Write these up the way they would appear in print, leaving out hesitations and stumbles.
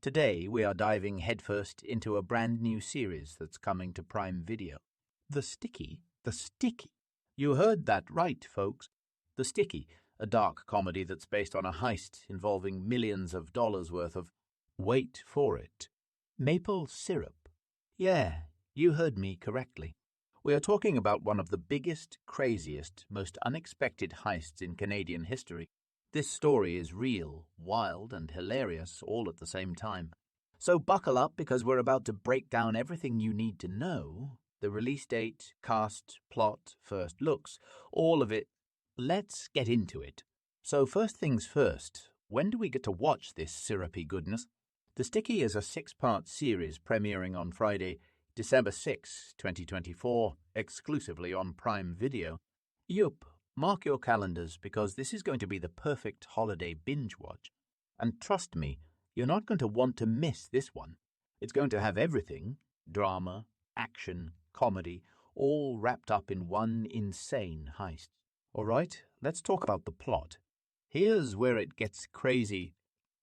Today we are diving headfirst into a brand new series that's coming to Prime Video. The Sticky? The Sticky? You heard that right, folks. The Sticky, a dark comedy that's based on a heist involving millions of dollars worth of, wait for it, maple syrup. Yeah, you heard me correctly. We are talking about one of the biggest, craziest, most unexpected heists in Canadian history. This story is real, wild, and hilarious all at the same time. So buckle up because we're about to break down everything you need to know. The release date, cast, plot, first looks, all of it. Let's get into it. So first things first, when do we get to watch this syrupy goodness? The Sticky is a 6-part series premiering on Friday, December 6, 2024, exclusively on Prime Video. Yup, mark your calendars because this is going to be the perfect holiday binge watch. And trust me, you're not going to want to miss this one. It's going to have everything, drama, action, comedy, all wrapped up in one insane heist. All right, let's talk about the plot. Here's where it gets crazy.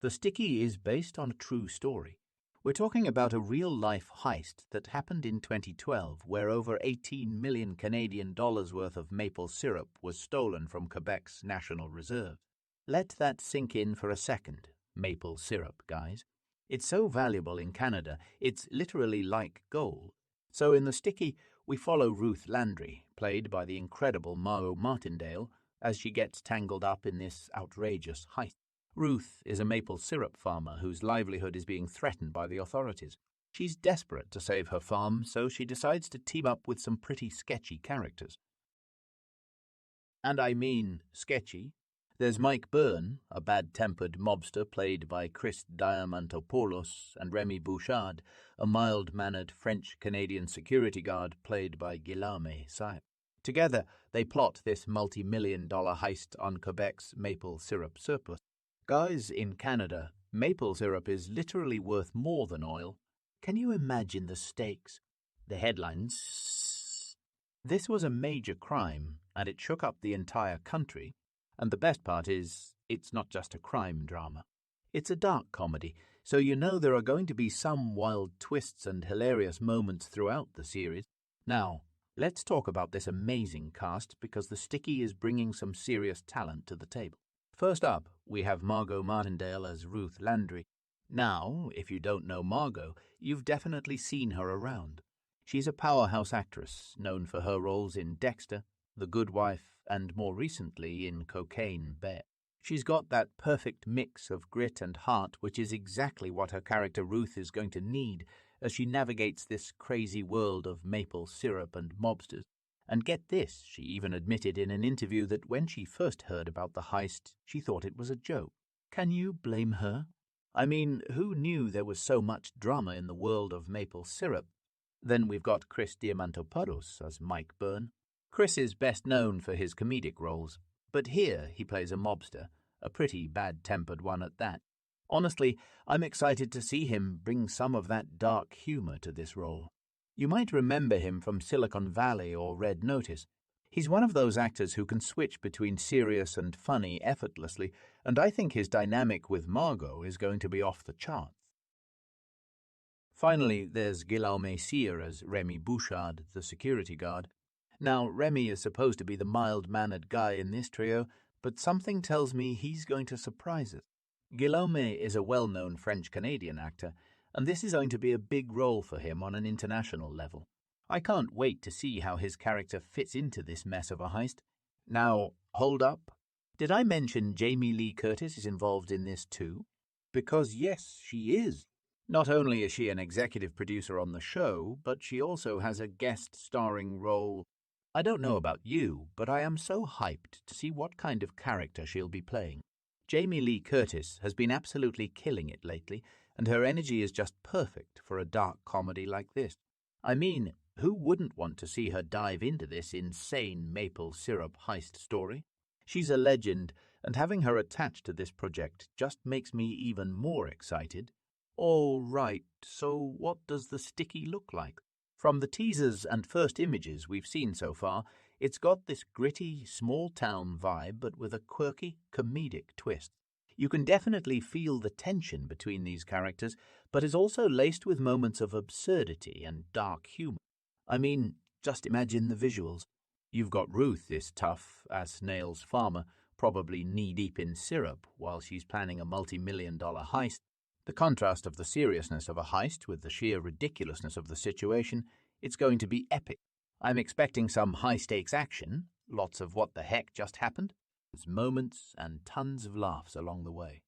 The Sticky is based on a true story. We're talking about a real-life heist that happened in 2012 where over 18 million Canadian dollars worth of maple syrup was stolen from Quebec's National Reserve. Let that sink in for a second, maple syrup, guys. It's so valuable in Canada, it's literally like gold. So in The Sticky, we follow Ruth Landry, played by the incredible Margo Martindale, as she gets tangled up in this outrageous heist. Ruth is a maple syrup farmer whose livelihood is being threatened by the authorities. She's desperate to save her farm, so she decides to team up with some pretty sketchy characters. And I mean sketchy. There's Mike Byrne, a bad-tempered mobster played by Chris Diamantopoulos, and Remy Bouchard, a mild-mannered French-Canadian security guard played by Guillaume Cyr. Together, they plot this multi-million-dollar heist on Quebec's maple syrup surplus. Guys, in Canada, maple syrup is literally worth more than oil. Can you imagine the stakes? The headlines. This was a major crime, and it shook up the entire country. And the best part is, it's not just a crime drama. It's a dark comedy, so you know there are going to be some wild twists and hilarious moments throughout the series. Now, let's talk about this amazing cast because The Sticky is bringing some serious talent to the table. First up, we have Margo Martindale as Ruth Landry. Now, if you don't know Margo, you've definitely seen her around. She's a powerhouse actress, known for her roles in Dexter, The Good Wife, and more recently in Cocaine Bear. She's got that perfect mix of grit and heart, which is exactly what her character Ruth is going to need as she navigates this crazy world of maple syrup and mobsters. And get this, she even admitted in an interview that when she first heard about the heist, she thought it was a joke. Can you blame her? I mean, who knew there was so much drama in the world of maple syrup? Then we've got Chris Diamantopoulos as Mike Byrne. Chris is best known for his comedic roles, but here he plays a mobster, a pretty bad-tempered one at that. Honestly, I'm excited to see him bring some of that dark humor to this role. You might remember him from Silicon Valley or Red Notice. He's one of those actors who can switch between serious and funny effortlessly, and I think his dynamic with Margo is going to be off the charts. Finally, there's Guillaume Cyr as Remy Bouchard, the security guard. Now, Remy is supposed to be the mild-mannered guy in this trio, but something tells me he's going to surprise us. Guillaume is a well-known French-Canadian actor, and this is going to be a big role for him on an international level. I can't wait to see how his character fits into this mess of a heist. Now, hold up. Did I mention Jamie Lee Curtis is involved in this too? Because yes, she is. Not only is she an executive producer on the show, but she also has a guest starring role. I don't know about you, but I am so hyped to see what kind of character she'll be playing. Jamie Lee Curtis has been absolutely killing it lately, and her energy is just perfect for a dark comedy like this. I mean, who wouldn't want to see her dive into this insane maple syrup heist story? She's a legend, and having her attached to this project just makes me even more excited. All right, so what does The Sticky look like? From the teasers and first images we've seen so far, it's got this gritty, small-town vibe but with a quirky, comedic twist. You can definitely feel the tension between these characters, but is also laced with moments of absurdity and dark humor. I mean, just imagine the visuals. You've got Ruth, this tough as nails farmer, probably knee-deep in syrup while she's planning a multi-million-dollar heist. The contrast of the seriousness of a heist with the sheer ridiculousness of the situation, it's going to be epic. I'm expecting some high-stakes action, lots of what the heck just happened, moments and tons of laughs along the way.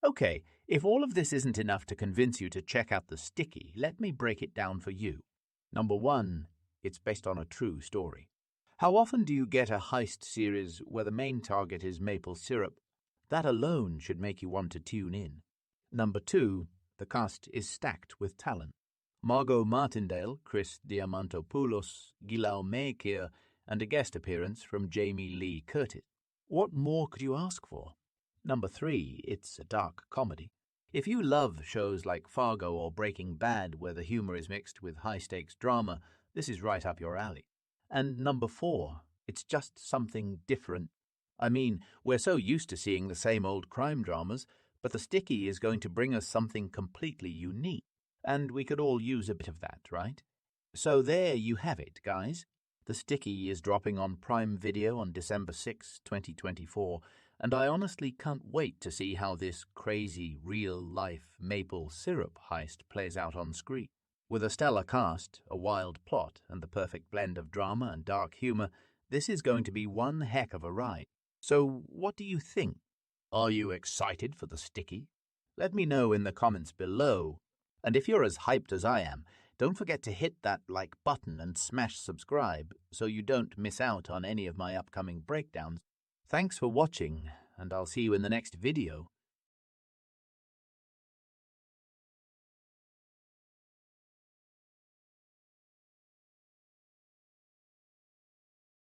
Okay, if all of this isn't enough to convince you to check out The Sticky, let me break it down for you. Number 1, it's based on a true story. How often do you get a heist series where the main target is maple syrup? That alone should make you want to tune in. Number 2, the cast is stacked with talent. Margo Martindale, Chris Diamantopoulos, Guillaume Cyr, and a guest appearance from Jamie Lee Curtis. What more could you ask for? Number 3, it's a dark comedy. If you love shows like Fargo or Breaking Bad where the humor is mixed with high-stakes drama, this is right up your alley. And number 4, it's just something different. I mean, we're so used to seeing the same old crime dramas, but The Sticky is going to bring us something completely unique. And we could all use a bit of that, right? So there you have it, guys. The Sticky is dropping on Prime Video on December 6, 2024, and I honestly can't wait to see how this crazy, real-life maple syrup heist plays out on screen. With a stellar cast, a wild plot, and the perfect blend of drama and dark humor, this is going to be one heck of a ride. So what do you think? Are you excited for The Sticky? Let me know in the comments below. And if you're as hyped as I am, don't forget to hit that like button and smash subscribe so you don't miss out on any of my upcoming breakdowns. Thanks for watching, and I'll see you in the next video.